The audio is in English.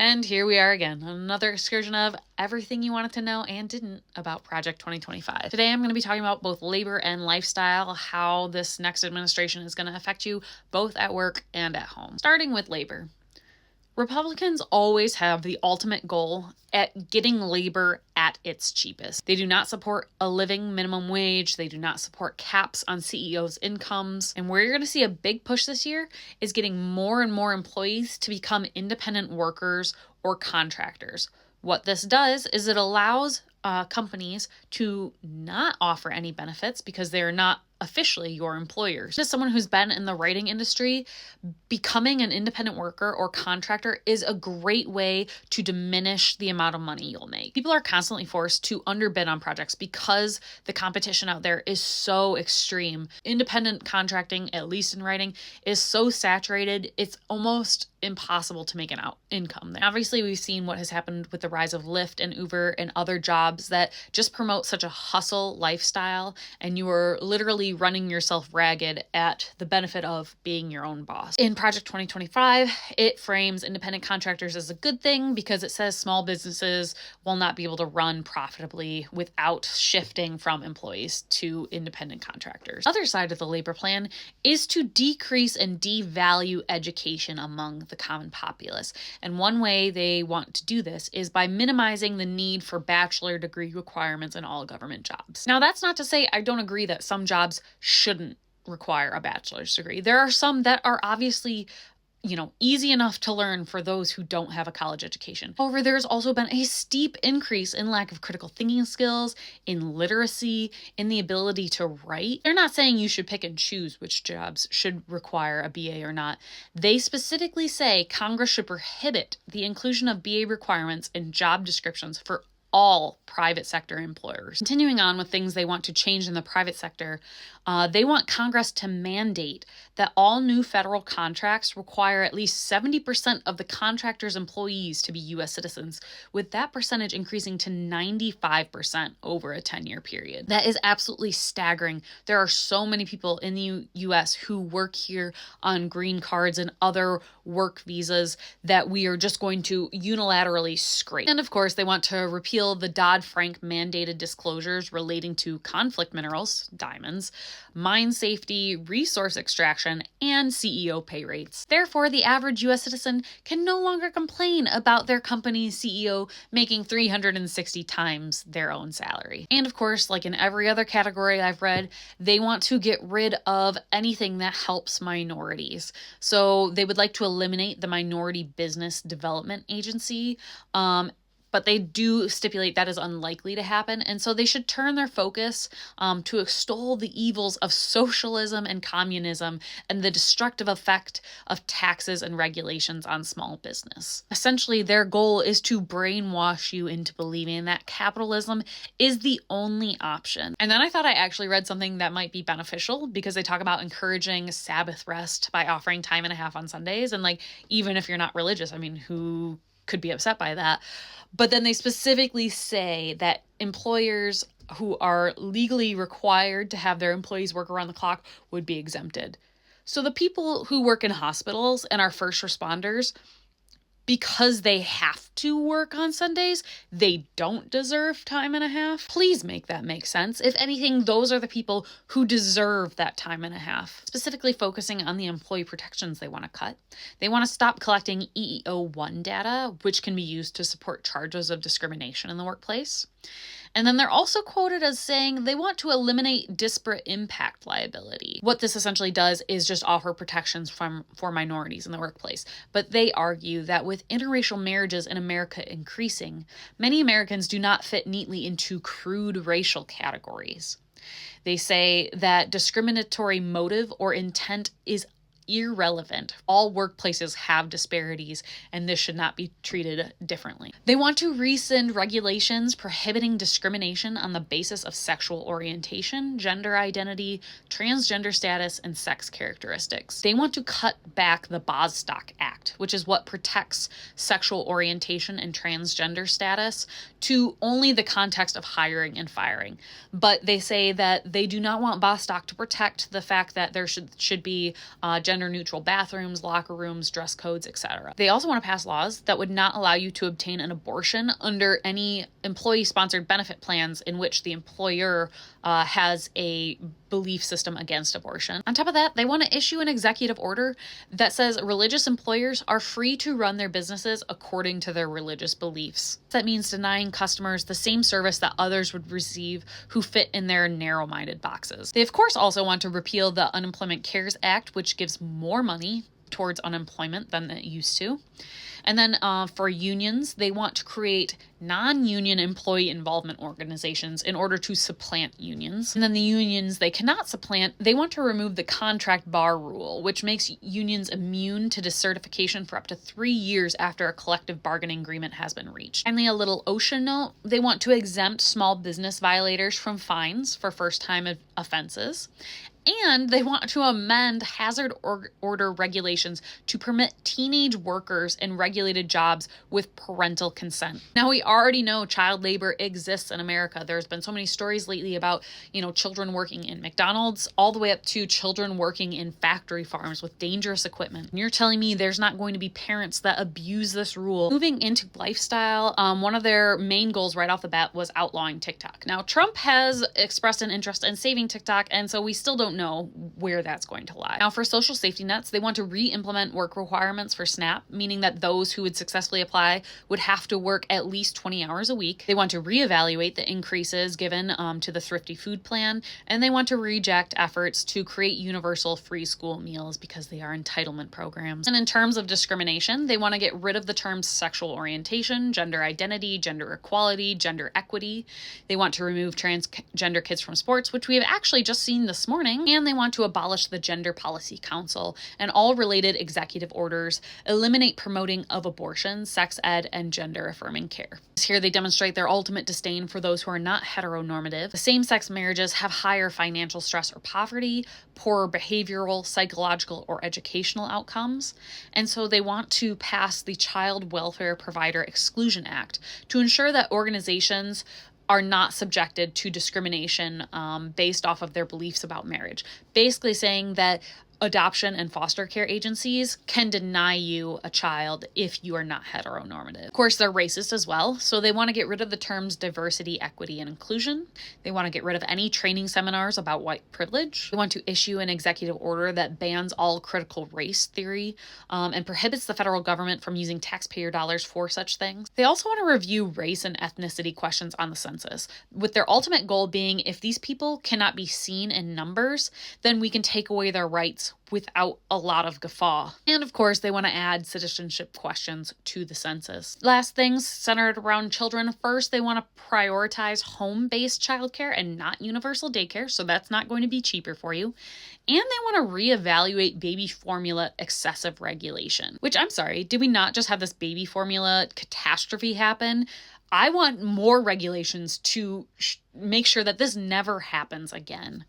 And here we are again, another excursion of everything you wanted to know and didn't about Project 2025. Today I'm going to be talking about both labor and lifestyle, how this next administration is going to affect you both at work and at home. Starting with labor. Republicans always have the ultimate goal at getting labor at its cheapest. They do not support a living minimum wage. They do not support caps on CEOs' incomes. And where you're going to see a big push this year is getting more and more employees to become independent workers or contractors. What this does is it allows companies to not offer any benefits because they're not officially your employers. As someone who's been in the writing industry, becoming an independent worker or contractor is a great way to diminish the amount of money you'll make. People are constantly forced to underbid on projects because the competition out there is so extreme. Independent contracting, at least in writing, is so saturated, it's almost impossible to make an income there. Obviously, we've seen what has happened with the rise of Lyft and Uber and other jobs that just promote such a hustle lifestyle, and you are literally running yourself ragged at the benefit of being your own boss. In Project 2025, it frames independent contractors as a good thing because it says small businesses will not be able to run profitably without shifting from employees to independent contractors. The other side of the labor plan is to decrease and devalue education among the common populace. And one way they want to do this is by minimizing the need for bachelor degree requirements in all government jobs. Now, that's not to say I don't agree that some jobs shouldn't require a bachelor's degree. There are some that are obviously easy enough to learn for those who don't have a college education. However, there's also been a steep increase in lack of critical thinking skills, in literacy, in the ability to write. They're not saying you should pick and choose which jobs should require a BA or not. They specifically say Congress should prohibit the inclusion of BA requirements in job descriptions for all private sector employers. Continuing on with things they want to change in the private sector, they want Congress to mandate that all new federal contracts require at least 70% of the contractor's employees to be U.S. citizens, with that percentage increasing to 95% over a 10-year period. That is absolutely staggering. There are so many people in the U.S. who work here on green cards and other work visas that we are just going to unilaterally scrape. And of course, they want to repeal the Dodd-Frank mandated disclosures relating to conflict minerals, diamonds, mine safety, resource extraction, and CEO pay rates. Therefore, the average U.S. citizen can no longer complain about their company's CEO making 360 times their own salary. And of course, like in every other category I've read, they want to get rid of anything that helps minorities. So they would like to eliminate the Minority Business Development Agency, but they do stipulate that is unlikely to happen. And so they should turn their focus to extol the evils of socialism and communism and the destructive effect of taxes and regulations on small business. Essentially, their goal is to brainwash you into believing that capitalism is the only option. And then I thought I actually read something that might be beneficial because they talk about encouraging Sabbath rest by offering time and a half on Sundays. And even if you're not religious, who could be upset by that? But then they specifically say that employers who are legally required to have their employees work around the clock would be exempted. So the people who work in hospitals and are first responders, because they have to work on Sundays, they don't deserve time and a half. Please make that make sense. If anything, those are the people who deserve that time and a half. Specifically focusing on the employee protections they want to cut. They want to stop collecting EEO-1 data, which can be used to support charges of discrimination in the workplace. And then they're also quoted as saying they want to eliminate disparate impact liability. What this essentially does is just offer protections for minorities in the workplace. But they argue that with interracial marriages in America increasing, many Americans do not fit neatly into crude racial categories. They say that discriminatory motive or intent is irrelevant. All workplaces have disparities, and this should not be treated differently. They want to rescind regulations prohibiting discrimination on the basis of sexual orientation, gender identity, transgender status, and sex characteristics. They want to cut back the Bostock Act, which is what protects sexual orientation and transgender status, to only the context of hiring and firing. But they say that they do not want Bostock to protect the fact that there should be gender gender-neutral bathrooms, locker rooms, dress codes, etc. They also want to pass laws that would not allow you to obtain an abortion under any employee-sponsored benefit plans in which the employer has a belief system against abortion. On top of that, they want to issue an executive order that says religious employers are free to run their businesses according to their religious beliefs. That means denying customers the same service that others would receive who fit in their narrow-minded boxes. They, of course, also want to repeal the Unemployment Cares Act, which gives more money towards unemployment than it used to. And then for unions, they want to create non-union employee involvement organizations in order to supplant unions. And then the unions they cannot supplant, they want to remove the contract bar rule, which makes unions immune to decertification for up to 3 years after a collective bargaining agreement has been reached. Finally, a little OSHA note, they want to exempt small business violators from fines for first-time offenses. And they want to amend hazard order regulations to permit teenage workers in regulated jobs with parental consent. Now, we already know child labor exists in America. There's been so many stories lately about, children working in McDonald's, all the way up to children working in factory farms with dangerous equipment. And you're telling me there's not going to be parents that abuse this rule. Moving into lifestyle, one of their main goals right off the bat was outlawing TikTok. Now, Trump has expressed an interest in saving TikTok, and so we still don't know where that's going to lie. Now, for social safety nets, they want to re-implement work requirements for SNAP, meaning that those who would successfully apply would have to work at least 20 hours a week. They want to reevaluate the increases given to the Thrifty Food Plan, and they want to reject efforts to create universal free school meals because they are entitlement programs. And in terms of discrimination, they want to get rid of the terms sexual orientation, gender identity, gender equality, gender equity. They want to remove transgender kids from sports, which we have actually just seen this morning, and they want to abolish the Gender Policy Council and all related executive orders, eliminate promoting of abortion, sex ed, and gender-affirming care. Here they demonstrate their ultimate disdain for those who are not heteronormative. Same-sex marriages have higher financial stress or poverty, poorer behavioral, psychological, or educational outcomes, and so they want to pass the Child Welfare Provider Exclusion Act to ensure that organizations are not subjected to discrimination based off of their beliefs about marriage. Basically saying that adoption and foster care agencies can deny you a child if you are not heteronormative. Of course, they're racist as well, so they want to get rid of the terms diversity, equity, and inclusion. They want to get rid of any training seminars about white privilege. They want to issue an executive order that bans all critical race theory and prohibits the federal government from using taxpayer dollars for such things. They also want to review race and ethnicity questions on the census, with their ultimate goal being if these people cannot be seen in numbers, then we can take away their rights without a lot of guffaw. And of course, they want to add citizenship questions to the census. Last things centered around children. First, they want to prioritize home-based childcare and not universal daycare, so that's not going to be cheaper for you. And they want to reevaluate baby formula excessive regulation, which I'm sorry, did we not just have this baby formula catastrophe happen? I want more regulations to make sure that this never happens again.